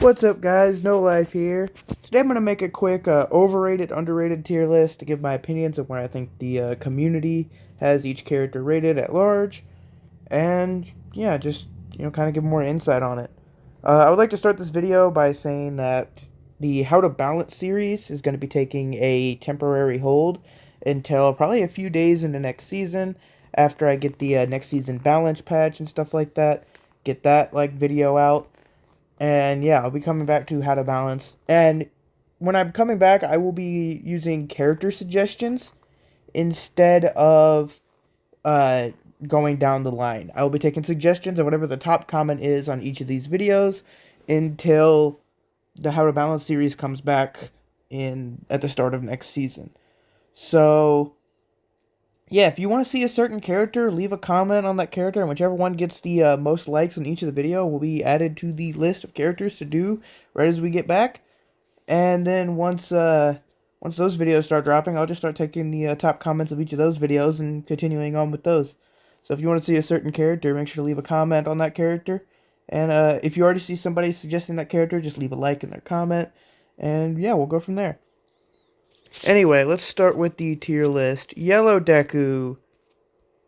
What's up, guys? No Life here. Today I'm going to make a quick overrated, underrated tier list to give my opinions of where I think the community has each character rated at large. And yeah, just, kind of give more insight on it. I would like to start this video by saying that the How to Balance series is going to be taking a temporary hold until probably a few days in the next season after I get the next season balance patch and stuff like that. Get that, video out. And yeah, I'll be coming back to how to balance. And when I'm coming back, I will be using character suggestions instead of uh, going down the line. I will be taking suggestions of whatever the top comment is on each of these videos until the How to Balance series comes back in at the start of next season. So yeah, if you want to see a certain character, leave a comment on that character, and whichever one gets the most likes on each of the video will be added to the list of characters to do right as we get back. And then once those videos start dropping, I'll just start taking the top comments of each of those videos and continuing on with those. So if you want to see a certain character, make sure to leave a comment on that character. And if you already see somebody suggesting that character, just leave a like in their comment. And yeah, we'll go from there. Anyway, let's start with the tier list. Yellow Deku,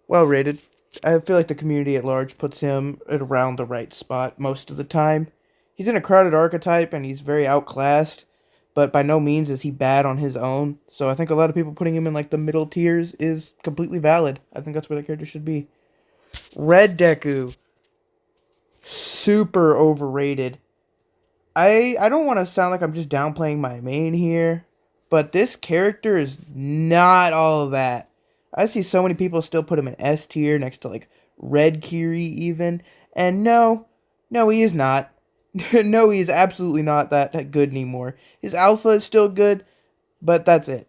well rated. I feel like the community at large puts him at around the right spot most of the time. He's in a crowded archetype and he's very outclassed, but by no means is he bad on his own. So I think a lot of people putting him in like the middle tiers is completely valid. I think that's where the character should be. Red Deku, super overrated. I don't want to sound like I'm just downplaying my main here, but this character is not all of that. I see so many people still put him in S tier next to like Red Kiri even, and no, he is not. No, he is absolutely not that good anymore. His alpha is still good, but that's it.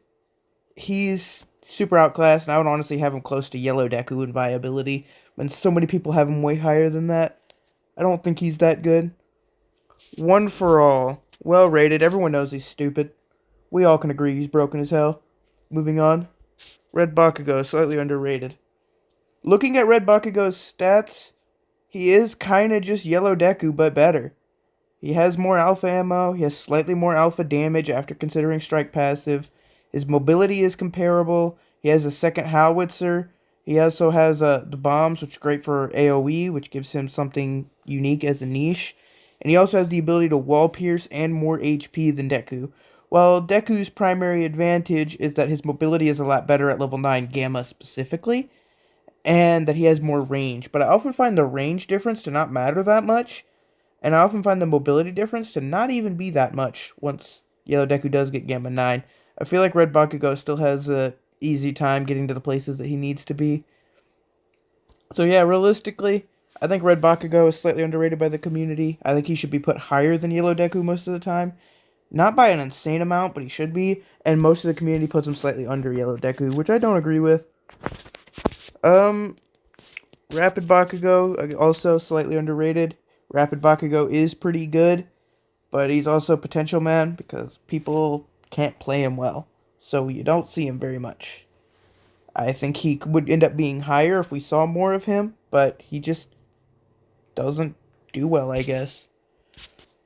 He's super outclassed, and I would honestly have him close to Yellow Deku in viability, when so many people have him way higher than that. I don't think he's that good. One for All, well rated. Everyone knows he's stupid. We all can agree he's broken as hell. Moving on. Red Bakugo, slightly underrated. Looking at Red Bakugo's stats, he is kinda just Yellow Deku, but better. He has more alpha ammo, he has slightly more alpha damage after considering strike passive. His mobility is comparable. He has a second howitzer. He also has the bombs, which are great for AoE, which gives him something unique as a niche. And he also has the ability to wall pierce and more HP than Deku. While Deku's primary advantage is that his mobility is a lot better at level 9 Gamma specifically, and that he has more range. But I often find the range difference to not matter that much, and I often find the mobility difference to not even be that much once Yellow Deku does get Gamma 9. I feel like Red Bakugo still has a easy time getting to the places that he needs to be. So yeah, realistically, I think Red Bakugo is slightly underrated by the community. I think he should be put higher than Yellow Deku most of the time. Not by an insane amount, but he should be. And most of the community puts him slightly under Yellow Deku, which I don't agree with. Um, Rapid Bakugo, also slightly underrated. Rapid Bakugo is pretty good, but he's also potential man because people can't play him well. So you don't see him very much. I think he would end up being higher if we saw more of him, but he just doesn't do well, I guess.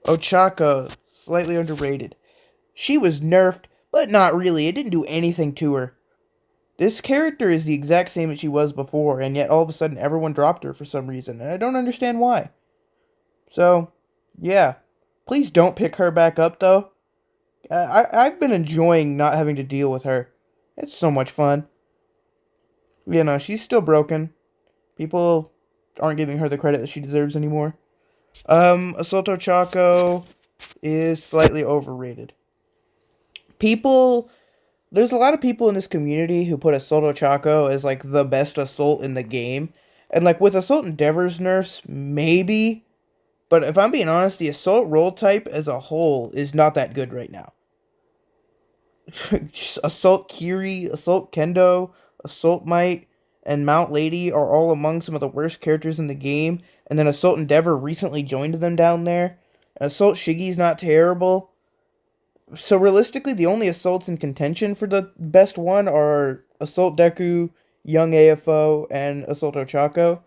Ochako, slightly underrated. She was nerfed, but not really. It didn't do anything to her. This character is the exact same as she was before, and yet all of a sudden everyone dropped her for some reason, and I don't understand why. So, yeah. Please don't pick her back up, though. I've been enjoying not having to deal with her. It's so much fun. She's still broken. People aren't giving her the credit that she deserves anymore. Assault Chaco is slightly overrated. People, there's a lot of people in this community who put Assault Chaco as like the best assault in the game. And like with Assault Endeavor's nerfs, maybe. But if I'm being honest, the assault role type as a whole is not that good right now. Assault Kiri, Assault Kendo, Assault Might, and Mount Lady are all among some of the worst characters in the game. And then Assault Endeavor recently joined them down there. Assault Shigi's not terrible. So realistically, the only assaults in contention for the best one are Assault Deku, Young AFO, and Assault Ochako.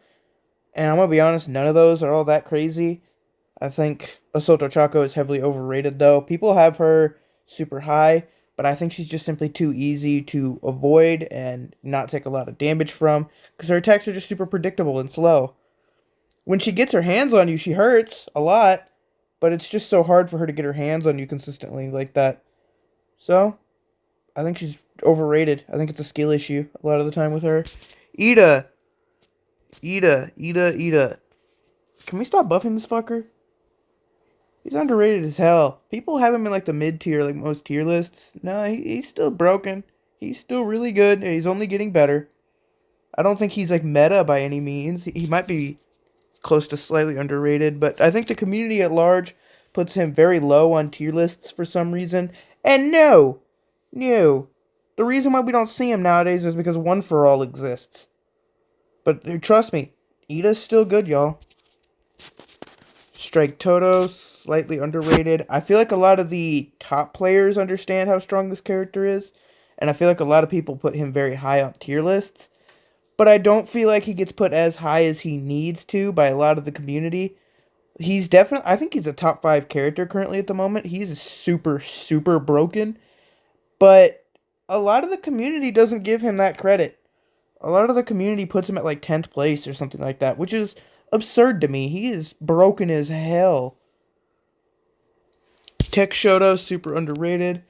And I'm gonna be honest, none of those are all that crazy. I think Asoto Chaco is heavily overrated, though. People have her super high, but I think she's just simply too easy to avoid and not take a lot of damage from because her attacks are just super predictable and slow. When she gets her hands on you, she hurts a lot, but it's just so hard for her to get her hands on you consistently like that. So, I think she's overrated. I think it's a skill issue a lot of the time with her. Ida, Ida. Can we stop buffing this fucker? He's underrated as hell. People have him in like the mid tier, like most tier lists. No, he's still broken. He's still really good, and he's only getting better. I don't think he's like meta by any means. He might be close to slightly underrated, but I think the community at large puts him very low on tier lists for some reason. And no. The reason why we don't see him nowadays is because One For All exists. But trust me, Ida's still good, y'all. Strike Toto, slightly underrated. I feel like a lot of the top players understand how strong this character is, and I feel like a lot of people put him very high on tier lists. But I don't feel like he gets put as high as he needs to by a lot of the community. He's definitely, I think he's a top 5 character currently at the moment. He's super broken, but a lot of the community doesn't give him that credit. A lot of the community puts him at like 10th place or something like that, which is absurd to me. He is broken as hell. Tech Shoto, super underrated.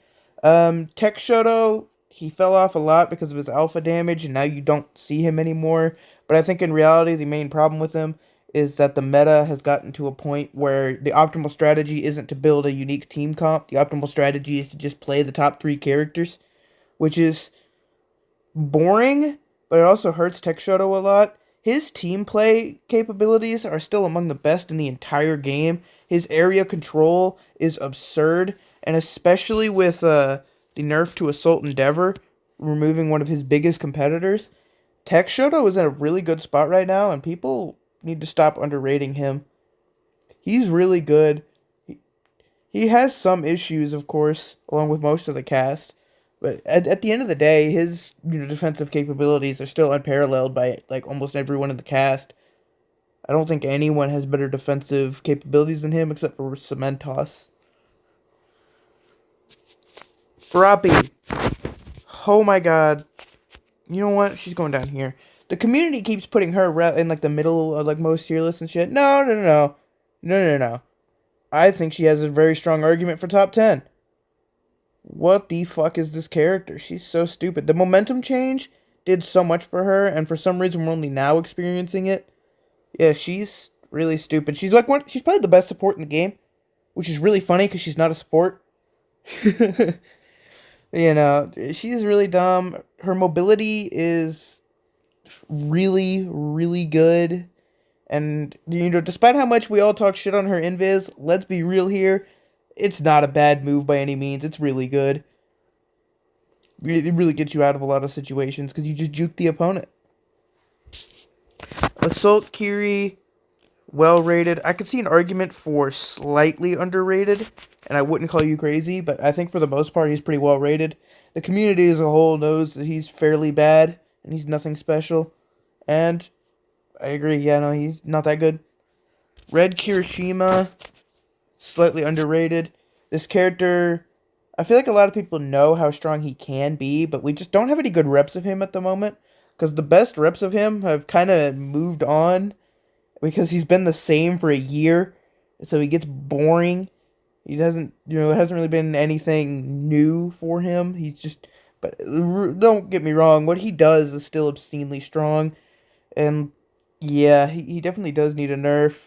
Tech Shoto, he fell off a lot because of his alpha damage, and now you don't see him anymore. But I think in reality, the main problem with him is that the meta has gotten to a point where the optimal strategy isn't to build a unique team comp. The optimal strategy is to just play the top 3 characters, which is boring, but it also hurts Tech Shoto a lot. His team play capabilities are still among the best in the entire game. His area control is absurd, and especially with the nerf to Assault Endeavor, removing one of his biggest competitors, Tech Shoto is in a really good spot right now, and people need to stop underrating him. He's really good. He has some issues, of course, along with most of the cast. But at the end of the day, his defensive capabilities are still unparalleled by like almost everyone in the cast. I don't think anyone has better defensive capabilities than him except for Cementos. Froppy. Oh my god. You know what? She's going down here. The community keeps putting her in like the middle of like most tier lists and shit. No. I think she has a very strong argument for top 10. What the fuck is this character? She's so stupid. The momentum change did so much for her, and for some reason we're only now experiencing it. Yeah, she's really stupid. She's like she's probably the best support in the game, which is really funny because she's not a support. She's really dumb. Her mobility is really good. And, despite how much we all talk shit on her invis, let's be real here. It's not a bad move by any means. It's really good. It really gets you out of a lot of situations because you just juke the opponent. Assault Kiri, well rated. I could see an argument for slightly underrated, and I wouldn't call you crazy, but I think for the most part he's pretty well rated. The community as a whole knows that he's fairly bad and he's nothing special. And I agree, yeah, no, he's not that good. Red Kirishima, slightly underrated. This character, I feel like a lot of people know how strong he can be, but we just don't have any good reps of him at the moment. Because the best reps of him have kind of moved on because he's been the same for a year. So he gets boring. He doesn't, it hasn't really been anything new for him. He's just, but don't get me wrong, what he does is still obscenely strong. And yeah, he definitely does need a nerf.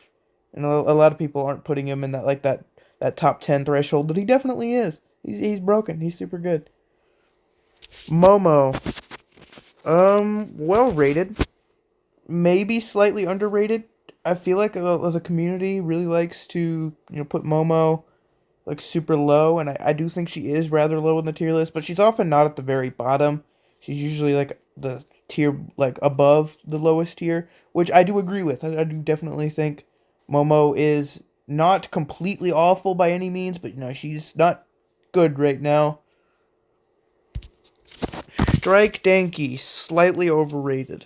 And a lot of people aren't putting him in that top 10 threshold, but he definitely is. He's broken. He's super good. Momo. Well rated. Maybe slightly underrated. I feel like the community really likes to, put Momo like super low, and I do think she is rather low in the tier list, but she's often not at the very bottom. She's usually like the tier like above the lowest tier, which I do agree with. I do definitely think Momo is not completely awful by any means, but she's not good right now. Strike Danky, slightly overrated.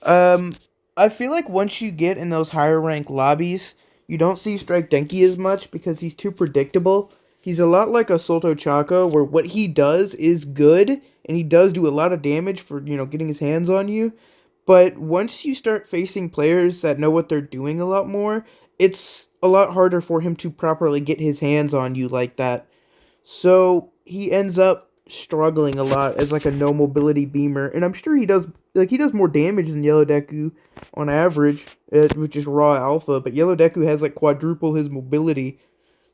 Um, I feel like once you get in those higher rank lobbies, You don't see Strike Denki as much because he's too predictable. He's a lot like a Solto Chaka, where what he does is good, and he does do a lot of damage for, getting his hands on you. But once you start facing players that know what they're doing a lot more, it's a lot harder for him to properly get his hands on you like that. So he ends up struggling a lot as like a no mobility beamer, and I'm sure he does more damage than Yellow Deku on average, which is raw alpha. But Yellow Deku has like quadruple his mobility,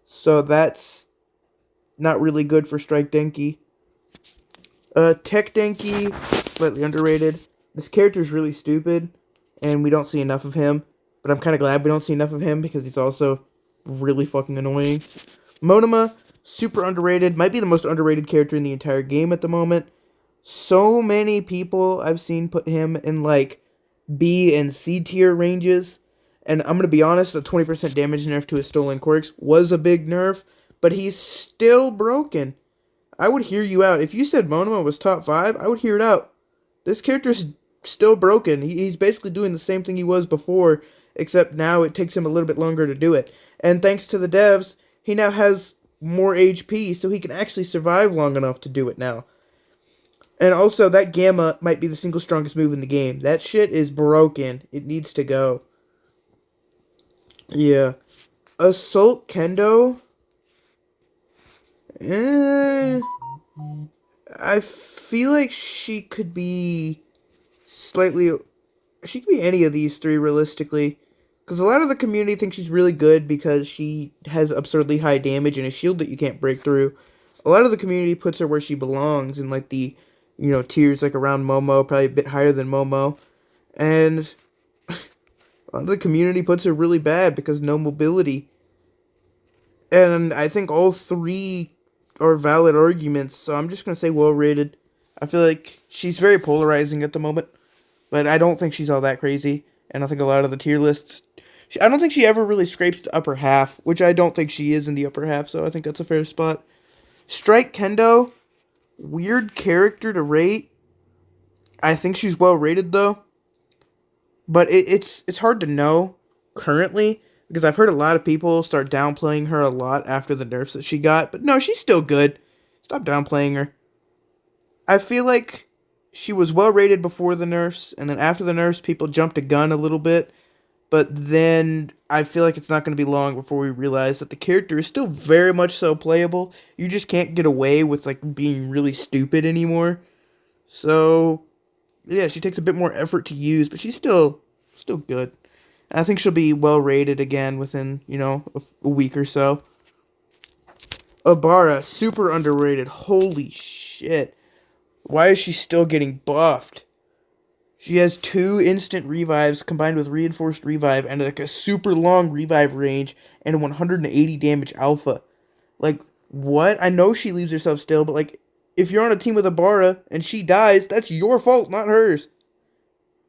so that's not really good for Strike Denki. Tech Denki, slightly underrated. This character is really stupid, and we don't see enough of him. But I'm kind of glad we don't see enough of him because he's also really fucking annoying. Monoma, super underrated. Might be the most underrated character in the entire game at the moment. So many people I've seen put him in like B and C tier ranges. And I'm going to be honest, the 20% damage nerf to his stolen quirks was a big nerf, but he's still broken. I would hear you out. If you said Monoma was top 5, I would hear it out. This character's still broken. He's basically doing the same thing he was before, except now it takes him a little bit longer to do it. And thanks to the devs, he now has more HP, so he can actually survive long enough to do it now. And also, that Gamma might be the single strongest move in the game. That shit is broken. It needs to go. Yeah. Assault Kendo. Eh, I feel like she could be slightly. She could be any of these three realistically. Because a lot of the community thinks she's really good because she has absurdly high damage and a shield that you can't break through. A lot of the community puts her where she belongs in like the, tiers like around Momo, probably a bit higher than Momo. And a lot of the community puts her really bad because no mobility. And I think all three are valid arguments, so I'm just going to say well rated. I feel like she's very polarizing at the moment, but I don't think she's all that crazy. And I think a lot of the tier lists, I don't think she ever really scrapes the upper half, which I don't think she is in the upper half, so I think that's a fair spot. Strike Kendo, weird character to rate. I think she's well rated though, but it's hard to know currently because I've heard a lot of people start downplaying her a lot after the nerfs that she got. But no, she's still good. Stop downplaying her. I feel like she was well rated before the nerfs, and then after the nerfs, people jumped a gun a little bit. But then I feel like it's not going to be long before we realize that the character is still very much so playable. You just can't get away with like being really stupid anymore. So yeah, she takes a bit more effort to use, but she's still good. And I think she'll be well rated again within a week or so. Abara, super underrated. Holy shit! Why is she still getting buffed? She has 2 instant revives combined with reinforced revive and like a super long revive range and a 180 damage alpha. Like, what? I know she leaves herself still, but like, if you're on a team with Abara and she dies, that's your fault, not hers.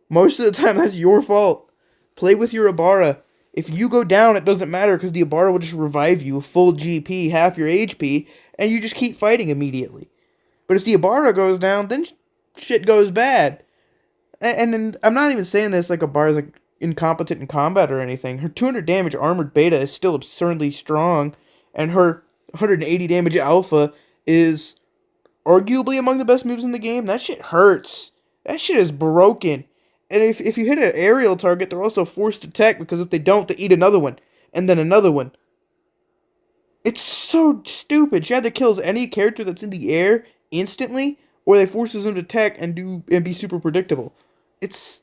Most of the time, that's your fault. Play with your Abara. If you go down, it doesn't matter because the Abara will just revive you full GP, half your HP, and you just keep fighting immediately. But if the Abara goes down, then shit goes bad. And I'm not even saying this like Abara's like incompetent in combat or anything. Her 200 damage armored beta is still absurdly strong, and her 180 damage alpha is arguably among the best moves in the game. That shit hurts. That shit is broken. And if you hit an aerial target, they're also forced to tech because if they don't, they eat another one. And then another one. It's so stupid. She either kills any character that's in the air instantly, or they forces them to tech and be super predictable. It's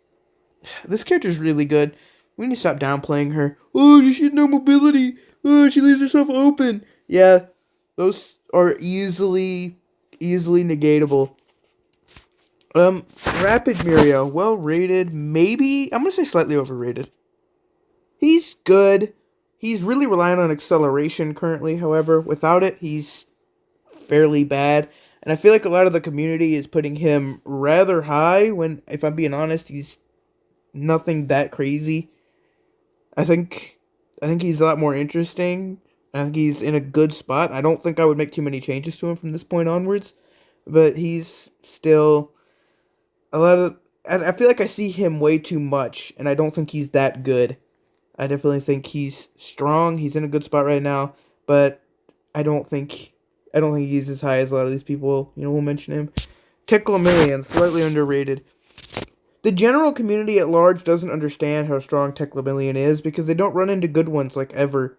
This character's really good. We need to stop downplaying her. Oh, she has no mobility. Oh, she leaves herself open. Yeah, those are easily negatable. Rapid Mirio, well rated, maybe I'm gonna say slightly overrated. He's good. He's really relying on acceleration currently, however. Without it, he's fairly bad. And I feel like a lot of the community is putting him rather high when, if I'm being honest, he's nothing that crazy. I think I think he's a lot more interesting. I think he's in a good spot. I don't think I would make too many changes to him from this point onwards, but he's still a lot of. I feel like I see him way too much, and I don't think he's that good. I definitely think he's strong. He's in a good spot right now, but I don't think I don't think he's as high as a lot of these people. Will mention him. Tickle a Million, slightly underrated. The general community at large doesn't understand how strong Teclamillion is because they don't run into good ones like ever.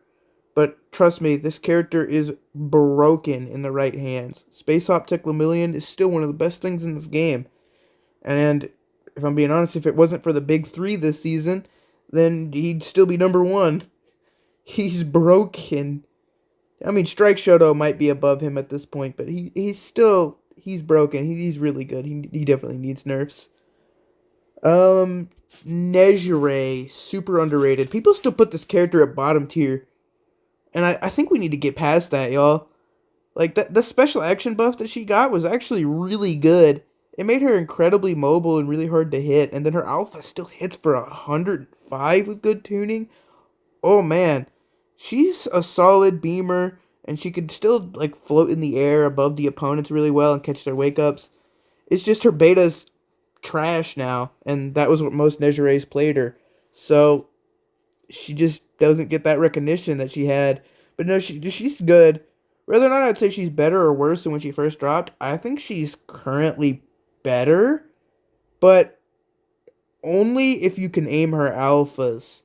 But trust me, this character is broken in the right hands. Space Hop Teclamillion is still one of the best things in this game. And if I'm being honest, if it wasn't for the big three this season, then he'd still be number one. He's broken. I mean, Strike Shoto might be above him at this point, but he's broken. He's really good. He definitely needs nerfs. Um, Nejire, super underrated. People still put this character at bottom tier, and I think we need to get past that, y'all. Like the special action buff that she got was actually really good. It made her incredibly mobile and really hard to hit, and then her alpha still hits for 105 with good tuning. Oh man, she's a solid beamer, and she could still like float in the air above the opponents really well and catch their wake ups. It's just her beta's trash now, and that was what most Nejire's played her. So she just doesn't get that recognition that she had. But no, she's good. Whether or not I'd say she's better or worse than when she first dropped, I think she's currently better, but only if you can aim her alphas.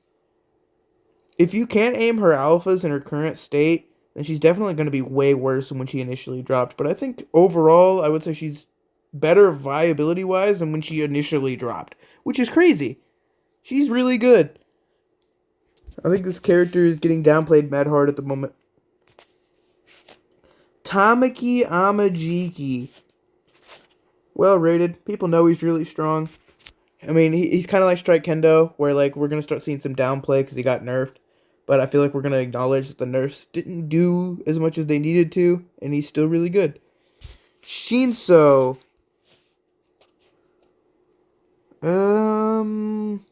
If you can't aim her alphas in her current state, then she's definitely going to be way worse than when she initially dropped. But I think overall, I would say she's better viability wise than when she initially dropped, which is crazy. She's really good. I think this character is getting downplayed mad hard at the moment. Tamaki Amajiki. Well rated. People know he's really strong. I mean, he's kind of like Strike Kendo, where like we're gonna start seeing some downplay because he got nerfed. But I feel like we're gonna acknowledge that the nerfs didn't do as much as they needed to, and he's still really good. Shinso. I'm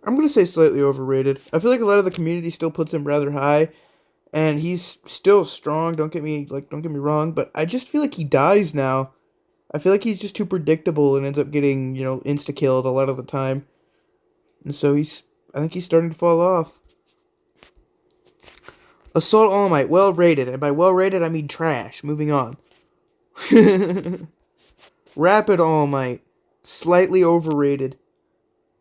gonna say slightly overrated. I feel like a lot of the community still puts him rather high, and he's still strong. Don't get me wrong, but I just feel like he dies now. I feel like he's just too predictable and ends up getting insta killed a lot of the time, and so I think he's starting to fall off. Assault All Might, well rated, and by well rated I mean trash. Moving on. Rapid All Might, slightly overrated.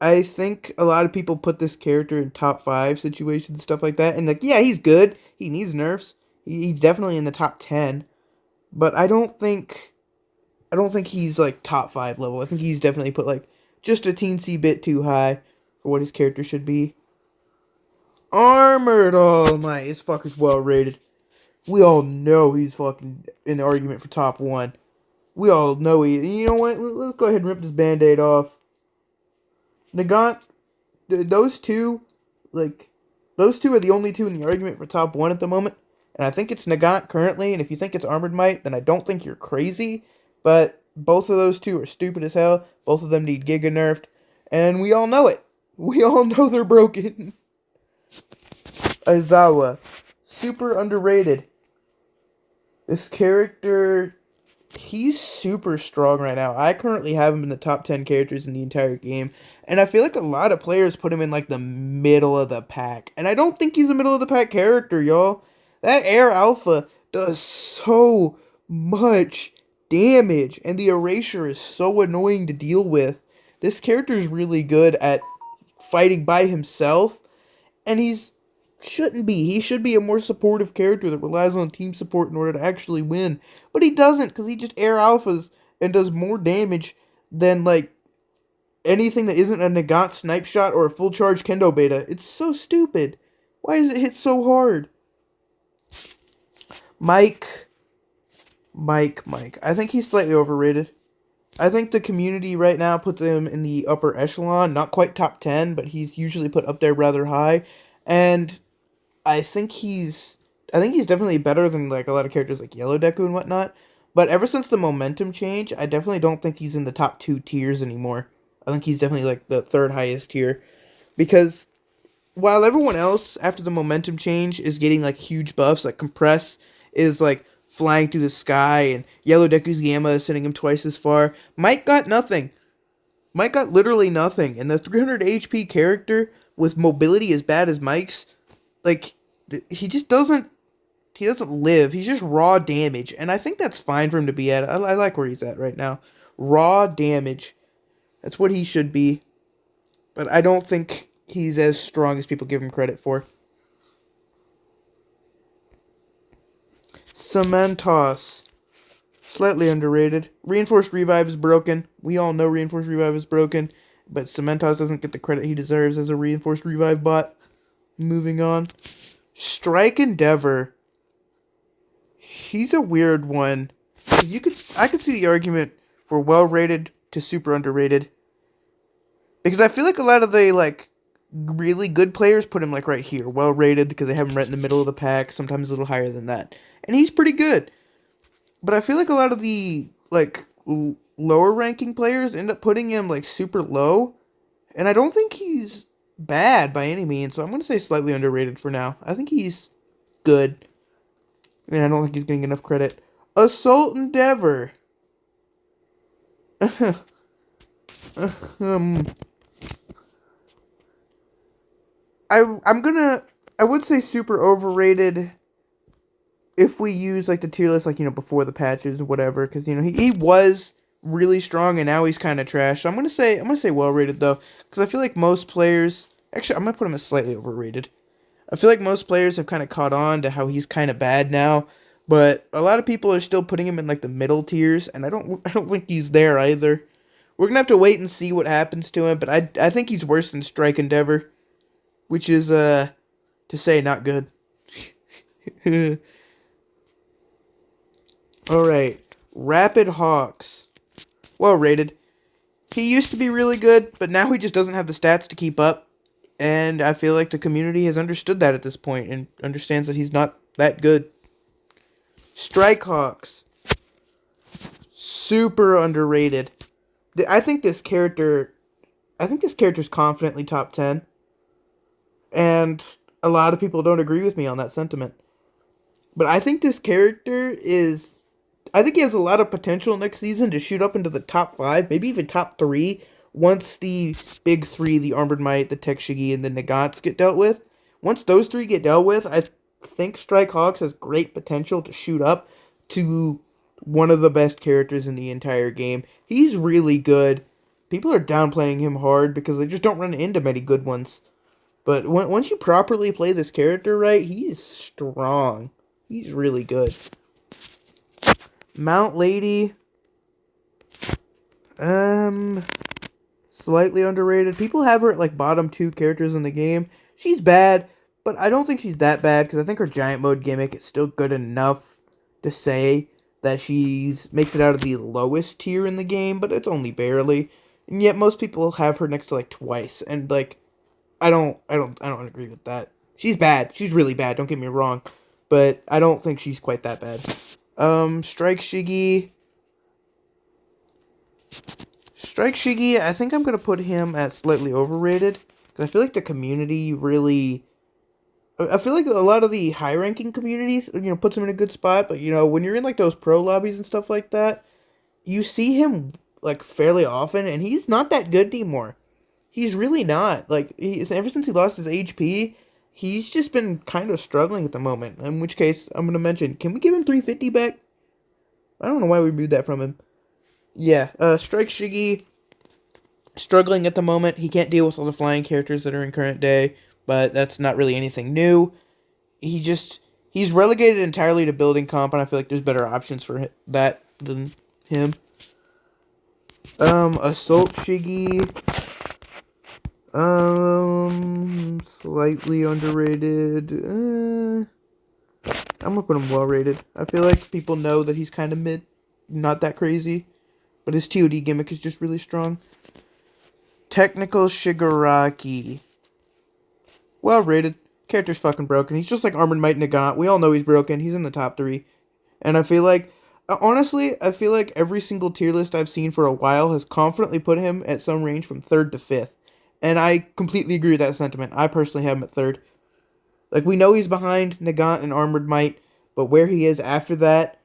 I think a lot of people put this character in top 5 situations, stuff like that, and like, yeah, he's good. He needs nerfs. He's definitely in the top 10, but I don't think he's like top 5 level. I think he's definitely put like just a teensy bit too high for what his character should be. Armored All Might, this fucker's well rated. We all know he's fucking in the argument for top 1. We all know he. You know what? Let's go ahead and rip this band-aid off. Nagant, those two, like, those two are the only two in the argument for top 1 at the moment. And I think it's Nagant currently, and if you think it's Armored Might, then I don't think you're crazy. But both of those two are stupid as hell. Both of them need Giga nerfed. And we all know it. We all know they're broken. Aizawa. Super underrated. This character, he's super strong right now. I currently have him in the top 10 characters in the entire game. And I feel like a lot of players put him in like the middle of the pack. And I don't think he's a middle of the pack character, y'all. That Air Alpha does so much damage. And the Erasure is so annoying to deal with. This character is really good at fighting by himself. And shouldn't be. He should be a more supportive character that relies on team support in order to actually win. But he doesn't, because he just air alphas and does more damage than, like, anything that isn't a Nagant snipe shot or a full charge kendo beta. It's so stupid. Why does it hit so hard? Mike. I think he's slightly overrated. I think the community right now puts him in the upper echelon. Not quite top 10, but he's usually put up there rather high. And I think he's definitely better than like a lot of characters like Yellow Deku and whatnot. But ever since the momentum change, I definitely don't think he's in the top 2 tiers anymore. I think he's definitely like the third highest tier. Because while everyone else after the momentum change is getting like huge buffs, like Compress is like flying through the sky and Yellow Deku's Gamma is sending him twice as far, Mike got nothing. Mike got literally nothing. And the 300 HP character with mobility as bad as Mike's, like he just doesn't live. He's just raw damage, and I think that's fine for him to be at. I like where he's at right now. Raw damage. That's what he should be. But I don't think he's as strong as people give him credit for. Cementos. Slightly underrated. Reinforced Revive is broken. We all know Reinforced Revive is broken. But Cementos doesn't get the credit he deserves as a Reinforced Revive bot. Moving on. Strike Endeavor. He's a weird one. I could see the argument for well rated to super underrated. Because I feel like a lot of the really good players put him right here, well rated, because they have him right in the middle of the pack, sometimes a little higher than that. And he's pretty good. But I feel like a lot of the lower ranking players end up putting him super low, and I don't think he's bad by any means. So I'm going to say slightly underrated for now. I think he's good. And I don't think he's getting enough credit. Assault Endeavor. um I would say super overrated if we use the tier list before the patches or whatever, because he was really strong and now he's kind of trash. So I'm gonna say well rated though, because I feel like most players, actually I'm gonna put him as slightly overrated. I feel like most players have kind of caught on to how he's kind of bad now, but a lot of people are still putting him in the middle tiers, and I don't think he's there either. We're gonna have to wait and see what happens to him, but I think he's worse than Strike Endeavor, which is to say not good. All right, Rapid Hawks. Well rated. He used to be really good, but now he just doesn't have the stats to keep up. And I feel like the community has understood that at this point and understands that he's not that good. Strike Hawks. Super underrated. I think this character's confidently top 10. And a lot of people don't agree with me on that sentiment. But I think this character is... I think he has a lot of potential next season to shoot up into the top 5, maybe even top 3, once the big 3, the Armored Might, the Tech Shigi, and the Nagants get dealt with. Once those 3 get dealt with, I think Strike Hawks has great potential to shoot up to one of the best characters in the entire game. He's really good. People are downplaying him hard because they just don't run into many good ones. But once you properly play this character right, he's strong. He's really good. Mount Lady. Slightly underrated. People have her at bottom 2 characters in the game. She's bad, but I don't think she's that bad because I think her giant mode gimmick is still good enough to say that she's makes it out of the lowest tier in the game, but it's only barely. And yet most people have her next to twice, and I don't agree with that. She's bad. She's really bad. Don't get me wrong, but I don't think she's quite that bad. Strike Shigi. Strike Shigi, I think I'm gonna put him at slightly overrated because I feel like the community really. I feel like a lot of the high-ranking communities, puts him in a good spot. But when you're in those pro lobbies and stuff like that, you see him fairly often, and he's not that good anymore. He's really not. Ever since he lost his HP, he's just been kind of struggling at the moment. In which case, I'm gonna mention, can we give him 350 back? I don't know why we removed that from him. Yeah, Strike Shigi, struggling at the moment. He can't deal with all the flying characters that are in current day, but that's not really anything new. He's relegated entirely to building comp, and I feel like there's better options for that than him. Assault Shigi, slightly underrated. I'm gonna put him well rated. I feel like people know that he's kind of mid, not that crazy, but his TOD gimmick is just really strong. Technical Shigaraki. Well rated. Character's fucking broken. He's just like Armored Might Nagant. We all know he's broken. He's in the top 3. And I feel like, honestly, I feel like every single tier list I've seen for a while has confidently put him at some range from 3rd to 5th. And I completely agree with that sentiment. I personally have him at 3rd. We know he's behind Nagant and Armored Might, but where he is after that,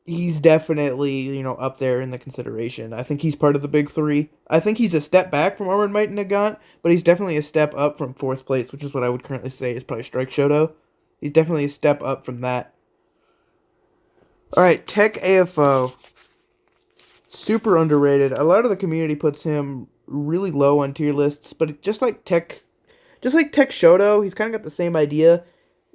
he's definitely, up there in the consideration. I think he's part of the big three. I think he's a step back from Armored Might and Nagant, but he's definitely a step up from fourth place, which is what I would currently say is probably Strike Shoto. He's definitely a step up from that. All right, Tech AFO, super underrated. A lot of the community puts him really low on tier lists, but just like Tech Shoto, he's kind of got the same idea.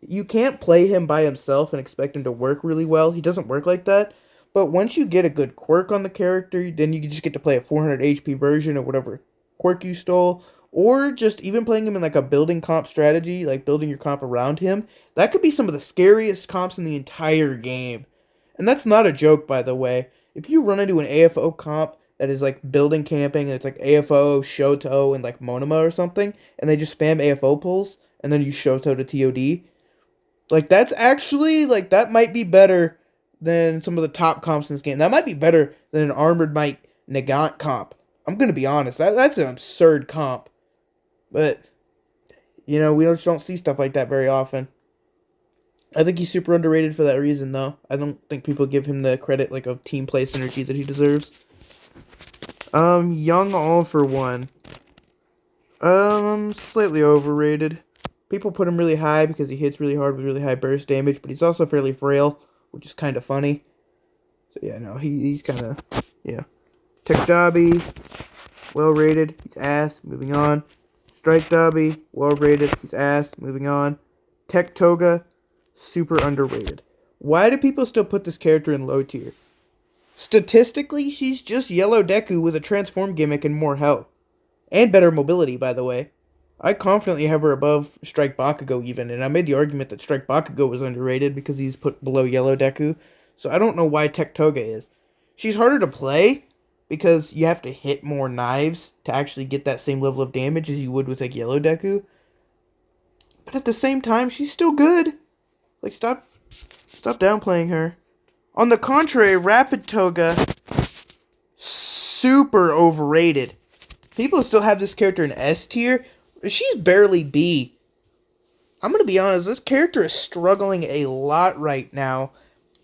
You can't play him by himself and expect him to work really well. He doesn't work like that. But once you get a good quirk on the character, then you just get to play a 400 HP version of whatever quirk you stole. Or just even playing him in like a building comp strategy, like building your comp around him. That could be some of the scariest comps in the entire game. And that's not a joke, by the way. If you run into an AFO comp that is like building camping, and it's like AFO, Shoto, and like Monoma or something, and they just spam AFO pulls, and then you Shoto to TOD, like that's actually like that might be better than some of the top comps in this game. That might be better than an Armored Might Nagant comp. I'm gonna be honest. That's an absurd comp. But we just don't see stuff like that very often. I think he's super underrated for that reason though. I don't think people give him the credit like of team play synergy that he deserves. Young All for One. Slightly overrated. People put him really high because he hits really hard with really high burst damage, but he's also fairly frail, which is kind of funny. So yeah, no, he's kind of, yeah. Tech Dobby, well rated, he's ass, moving on. Strike Dobby, well rated, he's ass, moving on. Tech Toga, super underrated. Why do people still put this character in low tier? Statistically, she's just Yellow Deku with a transform gimmick and more health. And better mobility, by the way. I confidently have her above Strike Bakugo even, and I made the argument that Strike Bakugo was underrated because he's put below Yellow Deku. So I don't know why Tech Toga is. She's harder to play because you have to hit more knives to actually get that same level of damage as you would with like Yellow Deku. But at the same time, she's still good. Like stop downplaying her. On the contrary, Rapid Toga, super overrated. People still have this character in S tier. She's barely B. I'm going to be honest, this character is struggling a lot right now.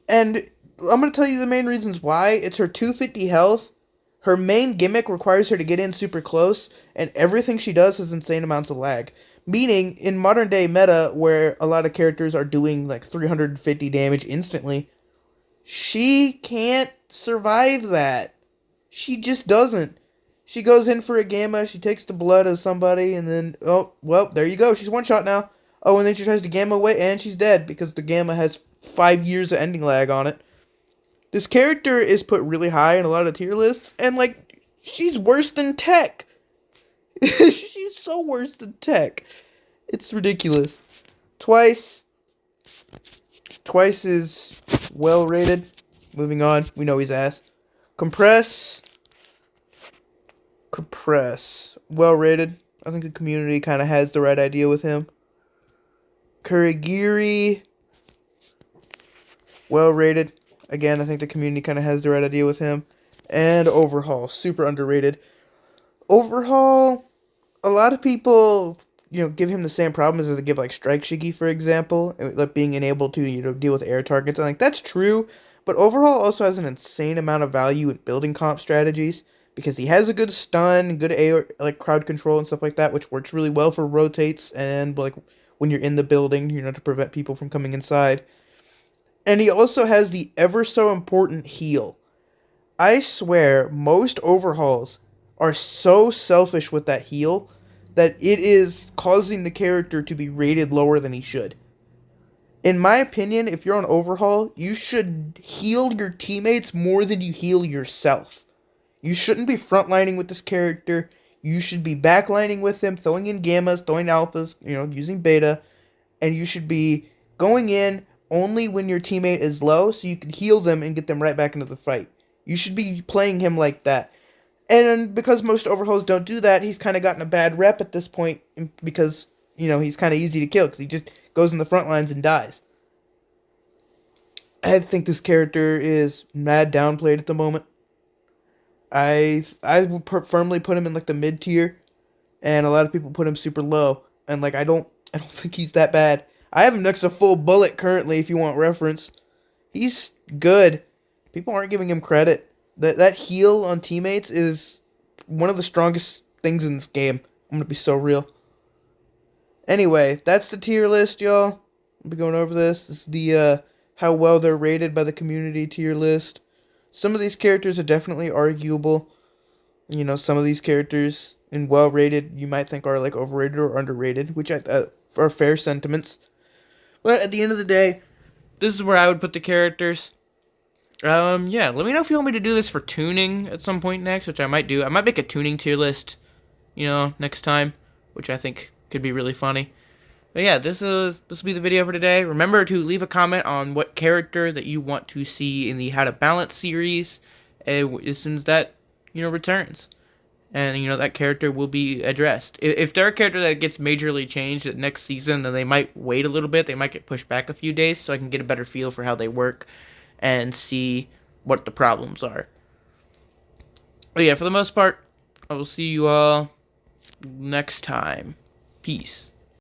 And I'm going to tell you the main reasons why. It's her 250 health. Her main gimmick requires her to get in super close. And everything she does has insane amounts of lag. Meaning, in modern day meta, where a lot of characters are doing like 350 damage instantly, she can't survive that. She just doesn't. She goes in for a gamma, she takes the blood of somebody, and then, oh, well, there you go. She's one shot now. Oh, and then she tries to gamma away, and she's dead because the gamma has 5 years of ending lag on it. This character is put really high in a lot of tier lists, and, like, she's worse than Tech. She's so worse than Tech. It's ridiculous. Twice. Twice is well rated. Moving on. We know he's ass. Compress. Well rated. I think the community kind of has the right idea with him. Kurigiri. Well rated. Again, I think the community kind of has the right idea with him. And Overhaul. Super underrated. Overhaul, a lot of people, give him the same problems as they give, like, Strike Shiggy, for example. Like, being unable to, deal with air targets. And, like, that's true. But Overhaul also has an insane amount of value in building comp strategies. Because he has a good stun, good air, like, crowd control and stuff like that, which works really well for rotates and, like, when you're in the building, to prevent people from coming inside. And he also has the ever so important heal. I swear, most overhauls are so selfish with that heal that it is causing the character to be rated lower than he should. In my opinion, if you're on overhaul, you should heal your teammates more than you heal yourself. You shouldn't be frontlining with this character. You should be backlining with him, throwing in gammas, throwing alphas, using beta, and you should be going in only when your teammate is low so you can heal them and get them right back into the fight. You should be playing him like that. And because most overhauls don't do that, he's kind of gotten a bad rep at this point because, he's kind of easy to kill because he just goes in the front lines and dies. I think this character is mad downplayed at the moment. I would firmly put him in like the mid tier, and a lot of people put him super low. And like I don't think he's that bad. I have him next to Full Bullet currently, if you want reference. He's good. People aren't giving him credit. That heal on teammates is one of the strongest things in this game. I'm gonna be so real. Anyway, that's the tier list, y'all. I'll be going over this. This is the how well they're rated by the community tier list. Some of these characters are definitely arguable. You know, some of these characters in well rated you might think are like overrated or underrated, which are fair sentiments. But at the end of the day, this is where I would put the characters. Yeah, let me know if you want me to do this for tuning at some point next, which I might do. I might make a tuning tier list, next time, which I think could be really funny. But yeah, this will be the video for today. Remember to leave a comment on what character that you want to see in the How to Balance series, as soon as that returns, and that character will be addressed. If they're a character that gets majorly changed at next season, then they might wait a little bit. They might get pushed back a few days, so I can get a better feel for how they work and see what the problems are. But yeah, for the most part, I will see you all next time. Peace.